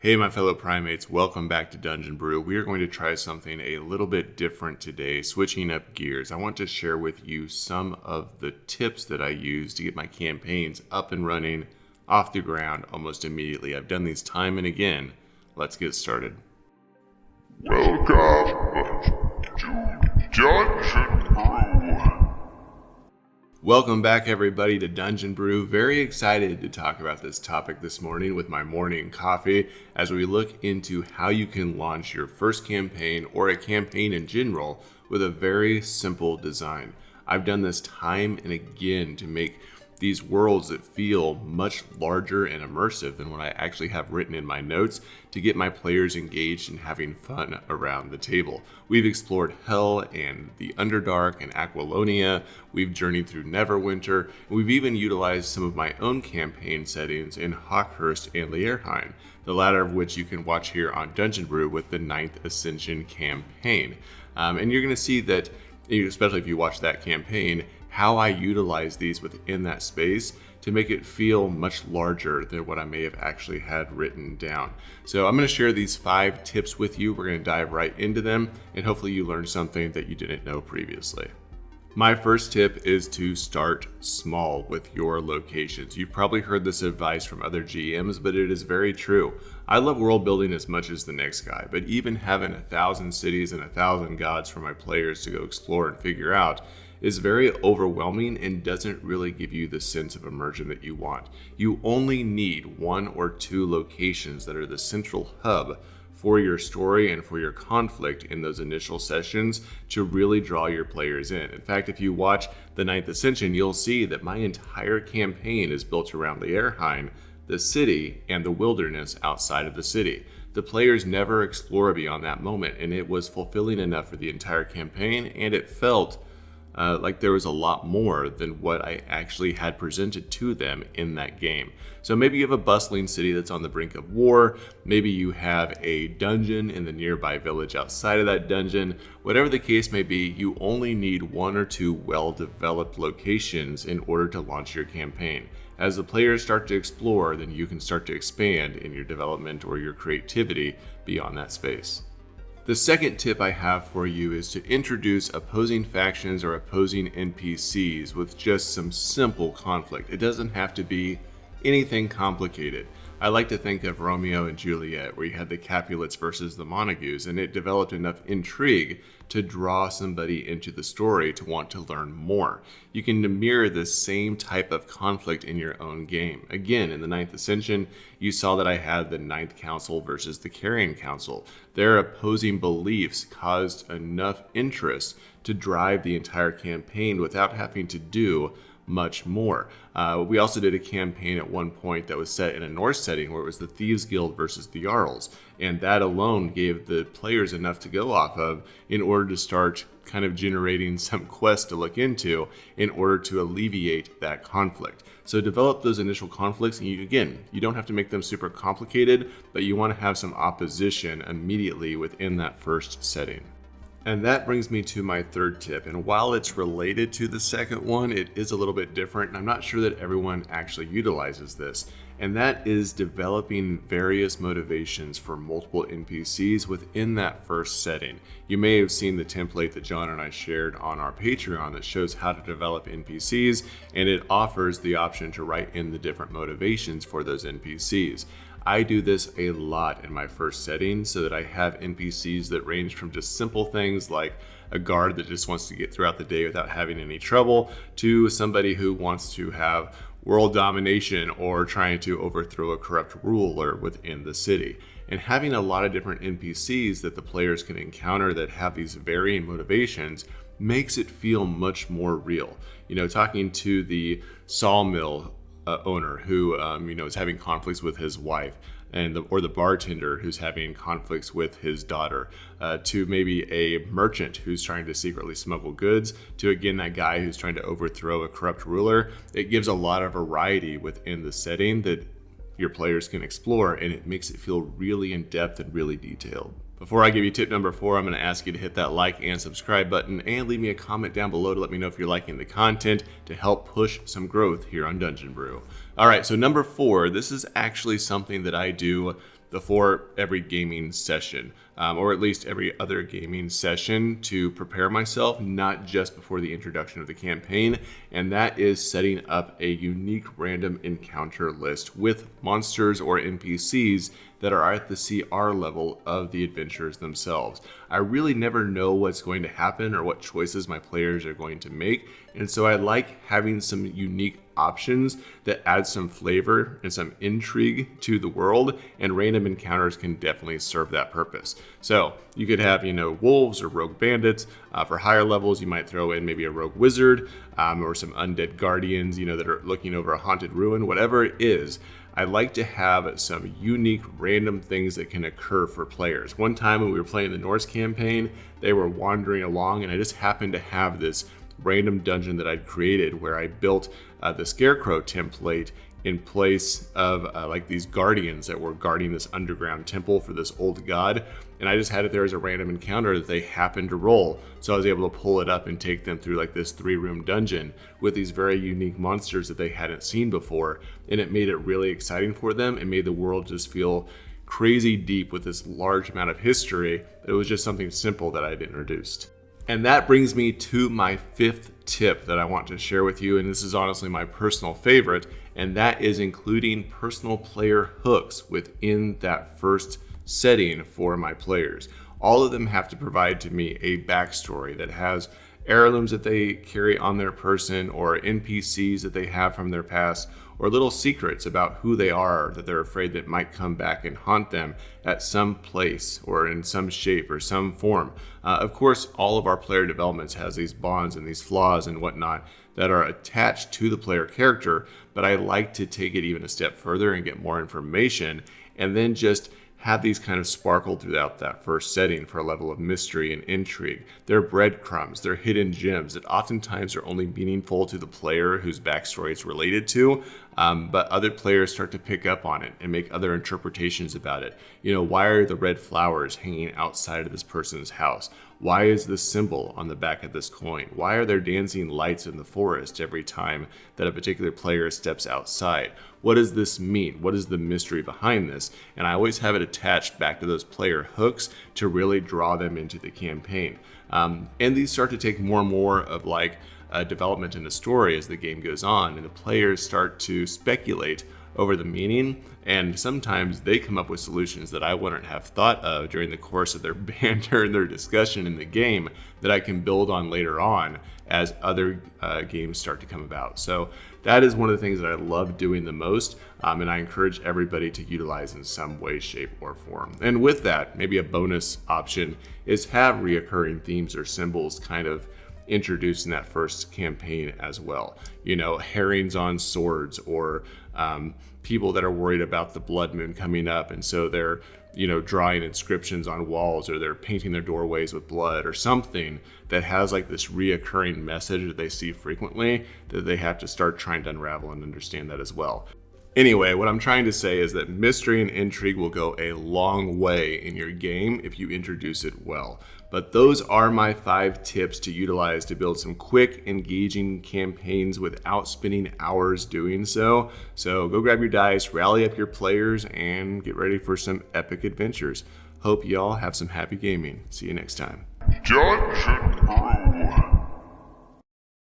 Hey my fellow primates, welcome back to Dungeon Brew. We are going to try something a little bit different today, switching up gears. I want to share with you some of the tips that I use to get my campaigns up and running off the ground almost immediately. I've done these time and again. Let's get started. Welcome to Dungeon Brew. Welcome back everybody to Dungeon Brew. Very excited to talk about this topic this morning with my morning coffee as we look into how you can launch your first campaign or a campaign in general with a very simple design. I've done this time and again to make these worlds that feel much larger and immersive than what I actually have written in my notes to get my players engaged and having fun around the table. We've explored Hell and the Underdark and Aquilonia. We've journeyed through Neverwinter. And we've even utilized some of my own campaign settings in Hawkhurst and Leerheim, the latter of which you can watch here on Dungeon Brew with the 9th Ascension campaign. And you're going to see that, especially if you watch that campaign, how I utilize these within that space to make it feel much larger than what I may have actually had written down. So I'm going to share these 5 tips with you. We're going to dive right into them, and hopefully you learned something that you didn't know previously. My first tip is to start small with your locations. You've probably heard this advice from other GMs, but it is very true. I love world building as much as the next guy, but even having 1,000 cities and 1,000 gods for my players to go explore and figure out is very overwhelming and doesn't really give you the sense of immersion that you want. You only need 1 or 2 locations that are the central hub for your story and for your conflict in those initial sessions to really draw your players in. In fact, if you watch the 9th Ascension, you'll see that my entire campaign is built around Leerheim, the city, and the wilderness outside of the city. The players never explore beyond that moment, and it was fulfilling enough for the entire campaign, and it felt like there was a lot more than what I actually had presented to them in that game. So maybe you have a bustling city that's on the brink of war. Maybe you have a dungeon in the nearby village outside of that dungeon. Whatever the case may be, you only need 1 or 2 well-developed locations in order to launch your campaign. As the players start to explore, then you can start to expand in your development or your creativity beyond that space. The second tip I have for you is to introduce opposing factions or opposing NPCs with just some simple conflict. It doesn't have to be anything complicated. I like to think of Romeo and Juliet, where you had the Capulets versus the Montagues, and it developed enough intrigue to draw somebody into the story to want to learn more. You can mirror the same type of conflict in your own game. Again, in the 9th Ascension, you saw that I had the 9th Council versus the Carrion Council. Their opposing beliefs caused enough interest to drive the entire campaign without having to do much more. We also did a campaign at one point that was set in a Norse setting where it was the Thieves Guild versus the Jarls, and that alone gave the players enough to go off of in order to start kind of generating some quests to look into in order to alleviate that conflict. So develop those initial conflicts, and you don't have to make them super complicated, but you want to have some opposition immediately within that first setting. And that brings me to my third tip. And while it's related to the second one, it is a little bit different. And I'm not sure that everyone actually utilizes this. And that is developing various motivations for multiple NPCs within that first setting. You may have seen the template that John and I shared on our Patreon that shows how to develop NPCs, and it offers the option to write in the different motivations for those NPCs. I do this a lot in my first setting so that I have NPCs that range from just simple things like a guard that just wants to get throughout the day without having any trouble to somebody who wants to have world domination or trying to overthrow a corrupt ruler within the city. And having a lot of different NPCs that the players can encounter that have these varying motivations makes it feel much more real. Talking to the sawmill owner who is having conflicts with his wife, or the bartender who's having conflicts with his daughter, to maybe a merchant who's trying to secretly smuggle goods, to again that guy who's trying to overthrow a corrupt ruler. It gives a lot of variety within the setting that your players can explore, and it makes it feel really in depth and really detailed. Before I give you tip number 4, I'm going to ask you to hit that like and subscribe button and leave me a comment down below to let me know if you're liking the content to help push some growth here on Dungeon Brew. All right, so number 4, this is actually something that I do before every gaming session, or at least every other gaming session, to prepare myself, not just before the introduction of the campaign, and that is setting up a unique random encounter list with monsters or NPCs that are at the CR level of the adventures themselves. I really never know what's going to happen or what choices my players are going to make, and so I like having some unique options that add some flavor and some intrigue to the world, and random encounters can definitely serve that purpose. So you could have, wolves or rogue bandits. For higher levels, you might throw in maybe a rogue wizard, or some undead guardians, that are looking over a haunted ruin, whatever it is. I like to have some unique random things that can occur for players. One time when we were playing the Norse campaign, they were wandering along, and I just happened to have this random dungeon that I'd created where I built the scarecrow template in place of like these guardians that were guarding this underground temple for this old god. And I just had it there as a random encounter that they happened to roll. So I was able to pull it up and take them through like this 3-room dungeon with these very unique monsters that they hadn't seen before. And it made it really exciting for them. It made the world just feel crazy deep with this large amount of history. It was just something simple that I'd introduced. And that brings me to my 5th tip that I want to share with you, and this is honestly my personal favorite, and that is including personal player hooks within that first setting for my players. All of them have to provide to me a backstory that has heirlooms that they carry on their person, or NPCs that they have from their past, or little secrets about who they are that they're afraid that might come back and haunt them at some place or in some shape or some form. Of course, all of our player developments has these bonds and these flaws and whatnot that are attached to the player character, but I like to take it even a step further and get more information, and then just have these kind of sparkle throughout that first setting for a level of mystery and intrigue. They're breadcrumbs, they're hidden gems that oftentimes are only meaningful to the player whose backstory it's related to, but other players start to pick up on it and make other interpretations about it. Why are the red flowers hanging outside of this person's house? Why is this symbol on the back of this coin? Why are there dancing lights in the forest every time that a particular player steps outside? What does this mean? What is the mystery behind this? And I always have it attached back to those player hooks to really draw them into the campaign. And these start to take more and more of like a development in the story as the game goes on, and the players start to speculate over the meaning, and sometimes they come up with solutions that I wouldn't have thought of during the course of their banter and their discussion in the game that I can build on later on as other games start to come about. So that is one of the things that I love doing the most, and I encourage everybody to utilize in some way, shape, or form. And with that, maybe a bonus option is have reoccurring themes or symbols kind of introduced in that first campaign as well. Herrings on swords, or people that are worried about the blood moon coming up, and so they're drawing inscriptions on walls, or they're painting their doorways with blood, or something that has like this reoccurring message that they see frequently that they have to start trying to unravel and understand that as well. Anyway, what I'm trying to say is that mystery and intrigue will go a long way in your game if you introduce it well. But those are my 5 tips to utilize to build some quick, engaging campaigns without spending hours doing so. So go grab your dice, rally up your players, and get ready for some epic adventures. Hope y'all have some happy gaming. See you next time. Dungeon Brew.